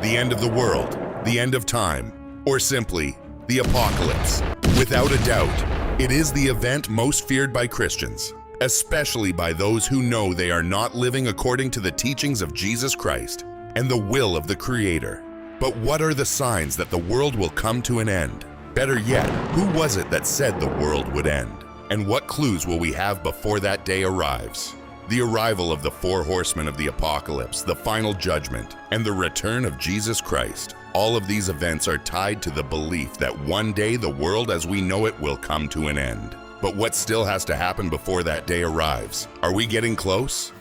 the end of the world, the end of time, or simply the apocalypse. Without a doubt, it is the event most feared by Christians, especially by those who know they are not living according to the teachings of Jesus Christ and the will of the Creator. But what are the signs that the world will come to an end? Better yet, who was it that said the world would end? And what clues will we have before that day arrives? The arrival of the Four Horsemen of the Apocalypse, the final judgment, and the return of Jesus Christ. All of these events are tied to the belief that one day the world as we know it will come to an end. But what still has to happen before that day arrives? Are we getting close?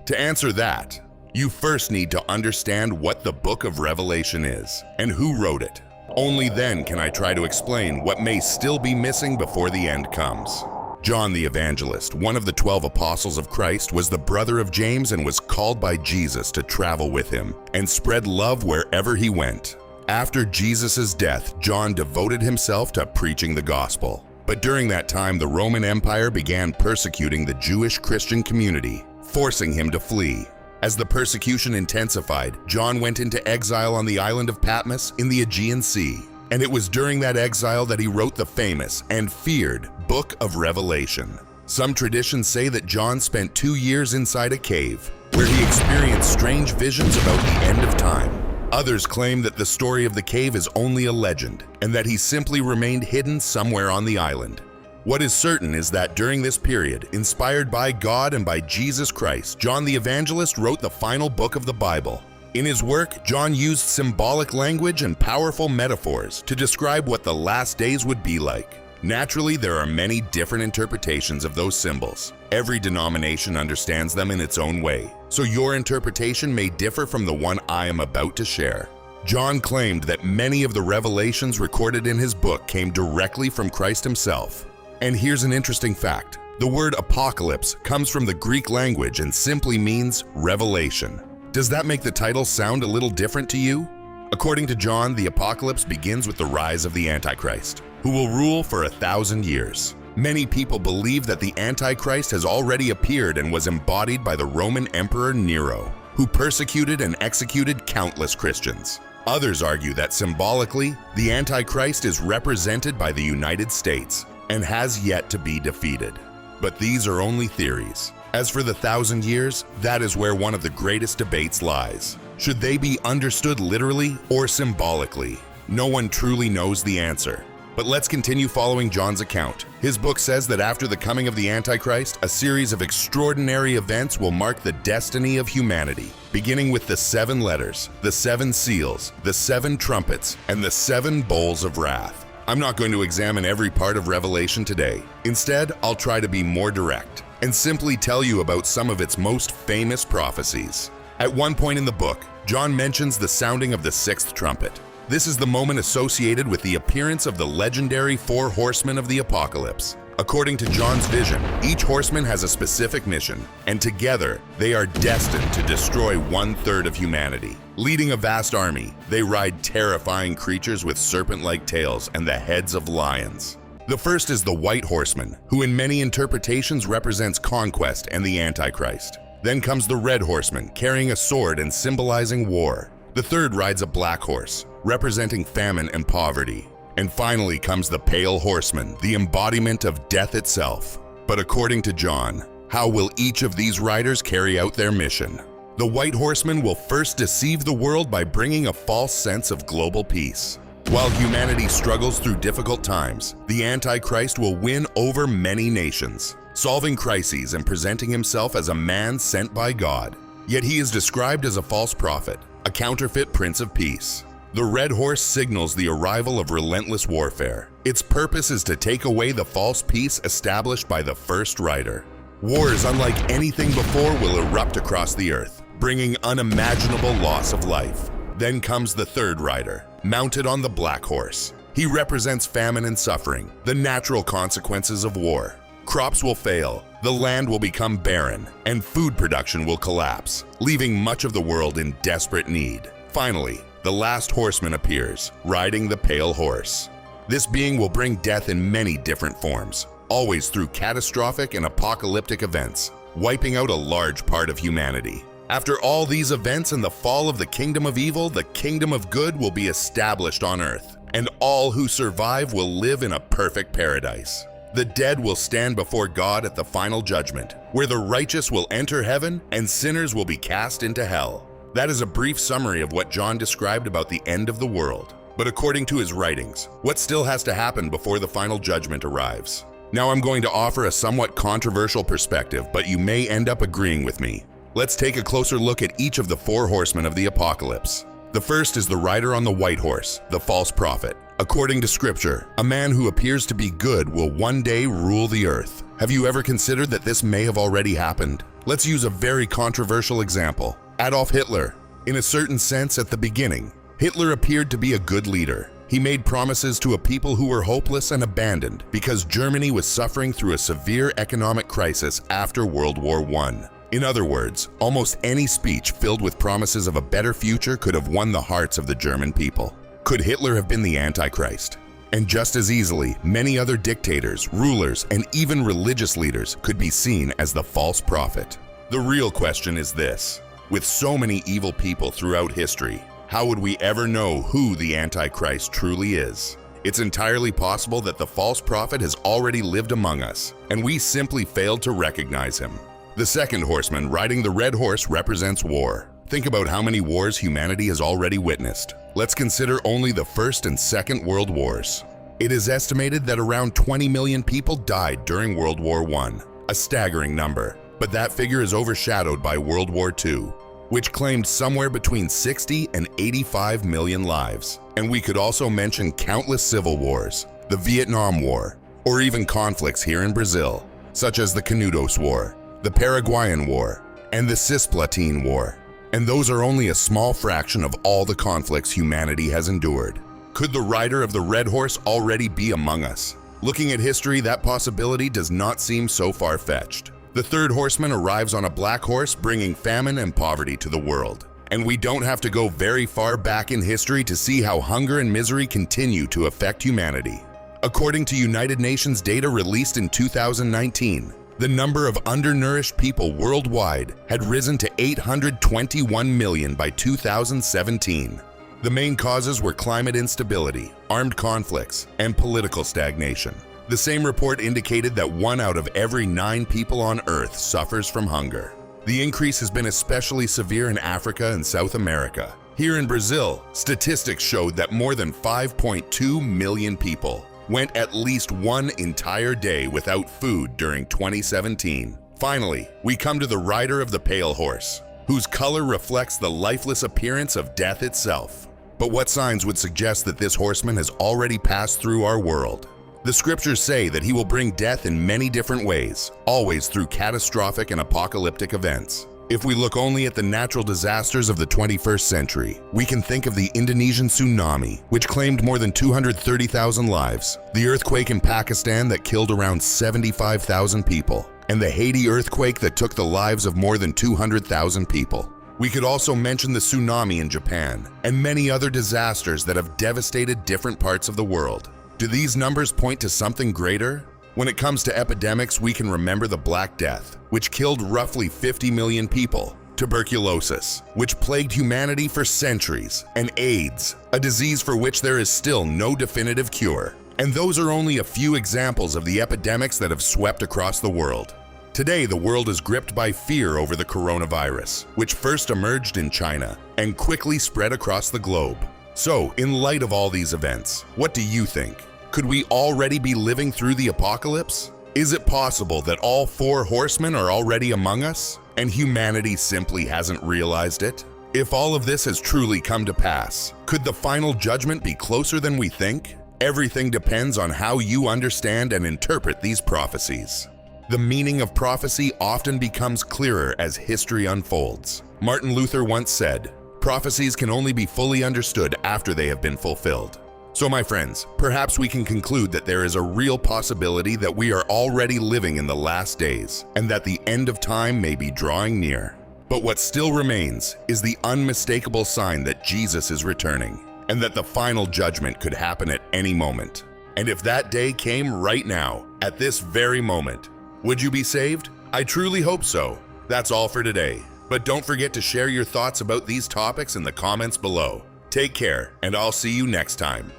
To answer that, you first need to understand what the book of Revelation is and who wrote it. Only then can I try to explain what may still be missing before the end comes. John the Evangelist, one of the 12 apostles of Christ, was the brother of James and was called by Jesus to travel with him and spread love wherever he went. After Jesus' death, John devoted himself to preaching the gospel. But during that time, the Roman Empire began persecuting the Jewish Christian community, forcing him to flee. As the persecution intensified, John went into exile on the island of Patmos in the Aegean Sea. And it was during that exile that he wrote the famous and feared Book of Revelation. Some traditions say that John spent 2 years inside a cave, where he experienced strange visions about the end of time. Others claim that the story of the cave is only a legend, and that he simply remained hidden somewhere on the island. What is certain is that during this period, inspired by God and by Jesus Christ, John the Evangelist wrote the final book of the Bible. In his work, John used symbolic language and powerful metaphors to describe what the last days would be like. Naturally, there are many different interpretations of those symbols. Every denomination understands them in its own way, so your interpretation may differ from the one I am about to share. John claimed that many of the revelations recorded in his book came directly from Christ himself. And here's an interesting fact. The word apocalypse comes from the Greek language and simply means revelation. Does that make the title sound a little different to you? According to John, the apocalypse begins with the rise of the Antichrist, who will rule for 1,000 years. Many people believe that the Antichrist has already appeared and was embodied by the Roman Emperor Nero, who persecuted and executed countless Christians. Others argue that symbolically, the Antichrist is represented by the United States and has yet to be defeated. But these are only theories. As for the 1,000 years, that is where one of the greatest debates lies. Should they be understood literally or symbolically? No one truly knows the answer. But let's continue following John's account. His book says that after the coming of the Antichrist, a series of extraordinary events will mark the destiny of humanity, beginning with the 7 letters, the 7 seals, the 7 trumpets, and the 7 bowls of wrath. I'm not going to examine every part of Revelation today. Instead, I'll try to be more direct and simply tell you about some of its most famous prophecies. At one point in the book, John mentions the sounding of the 6th trumpet. This is the moment associated with the appearance of the legendary 4 horsemen of the apocalypse. According to John's vision, each horseman has a specific mission, and together they are destined to destroy 1/3 of humanity. Leading a vast army, they ride terrifying creatures with serpent-like tails and the heads of lions. The first is the White Horseman, who in many interpretations represents conquest and the Antichrist. Then comes the Red Horseman, carrying a sword and symbolizing war. The third rides a black horse, representing famine and poverty. And finally comes the Pale Horseman, the embodiment of death itself. But according to John, how will each of these riders carry out their mission? The White Horseman will first deceive the world by bringing a false sense of global peace. While humanity struggles through difficult times, the Antichrist will win over many nations, solving crises and presenting himself as a man sent by God. Yet he is described as a false prophet, a counterfeit Prince of Peace. The red horse signals the arrival of relentless warfare. Its purpose is to take away the false peace established by the first rider. Wars unlike anything before will erupt across the earth, bringing unimaginable loss of life. Then comes the third rider, mounted on the black horse. He represents famine and suffering, the natural consequences of war. Crops will fail, the land will become barren, and food production will collapse, leaving much of the world in desperate need. Finally, the last horseman appears, riding the pale horse. This being will bring death in many different forms, always through catastrophic and apocalyptic events, wiping out a large part of humanity. After all these events and the fall of the kingdom of evil, the kingdom of good will be established on earth, and all who survive will live in a perfect paradise. The dead will stand before God at the final judgment, where the righteous will enter heaven and sinners will be cast into hell. That is a brief summary of what John described about the end of the world. But according to his writings, what still has to happen before the final judgment arrives? Now I'm going to offer a somewhat controversial perspective, but you may end up agreeing with me. Let's take a closer look at each of the four horsemen of the apocalypse. The first is the rider on the white horse, the false prophet. According to scripture, a man who appears to be good will one day rule the earth. Have you ever considered that this may have already happened? Let's use a very controversial example. Adolf Hitler. In a certain sense, at the beginning, Hitler appeared to be a good leader. He made promises to a people who were hopeless and abandoned because Germany was suffering through a severe economic crisis after World War I. In other words, almost any speech filled with promises of a better future could have won the hearts of the German people. Could Hitler have been the Antichrist? And just as easily, many other dictators, rulers, and even religious leaders could be seen as the false prophet. The real question is this: with so many evil people throughout history, how would we ever know who the Antichrist truly is? It's entirely possible that the false prophet has already lived among us, and we simply failed to recognize him. The second horseman riding the red horse represents war. Think about how many wars humanity has already witnessed. Let's consider only the First and Second World Wars. It is estimated that around 20 million people died during World War I, a staggering number. But that figure is overshadowed by World War II, which claimed somewhere between 60 and 85 million lives. And we could also mention countless civil wars, the Vietnam War, or even conflicts here in Brazil, such as the Canudos War, the Paraguayan War, and the Cisplatin War. And those are only a small fraction of all the conflicts humanity has endured. Could the rider of the red horse already be among us? Looking at history, that possibility does not seem so far-fetched. The third horseman arrives on a black horse, bringing famine and poverty to the world. And we don't have to go very far back in history to see how hunger and misery continue to affect humanity. According to United Nations data released in 2019, the number of undernourished people worldwide had risen to 821 million by 2017. The main causes were climate instability, armed conflicts, and political stagnation. The same report indicated that 1 out of every 9 people on Earth suffers from hunger. The increase has been especially severe in Africa and South America. Here in Brazil, statistics showed that more than 5.2 million people went at least one entire day without food during 2017. Finally, we come to the rider of the pale horse, whose color reflects the lifeless appearance of death itself. But what signs would suggest that this horseman has already passed through our world? The scriptures say that he will bring death in many different ways, always through catastrophic and apocalyptic events. If we look only at the natural disasters of the 21st century, we can think of the Indonesian tsunami, which claimed more than 230,000 lives, the earthquake in Pakistan that killed around 75,000 people, and the Haiti earthquake that took the lives of more than 200,000 people. We could also mention the tsunami in Japan, and many other disasters that have devastated different parts of the world. Do these numbers point to something greater? When it comes to epidemics, we can remember the Black Death, which killed roughly 50 million people, tuberculosis, which plagued humanity for centuries, and AIDS, a disease for which there is still no definitive cure. And those are only a few examples of the epidemics that have swept across the world. Today, the world is gripped by fear over the coronavirus, which first emerged in China and quickly spread across the globe. So, in light of all these events, what do you think? Could we already be living through the apocalypse? Is it possible that all four horsemen are already among us, and humanity simply hasn't realized it? If all of this has truly come to pass, could the final judgment be closer than we think? Everything depends on how you understand and interpret these prophecies. The meaning of prophecy often becomes clearer as history unfolds. Martin Luther once said, "Prophecies can only be fully understood after they have been fulfilled." So my friends, perhaps we can conclude that there is a real possibility that we are already living in the last days, and that the end of time may be drawing near. But what still remains is the unmistakable sign that Jesus is returning, and that the final judgment could happen at any moment. And if that day came right now, at this very moment, would you be saved? I truly hope so. That's all for today. But don't forget to share your thoughts about these topics in the comments below. Take care, and I'll see you next time.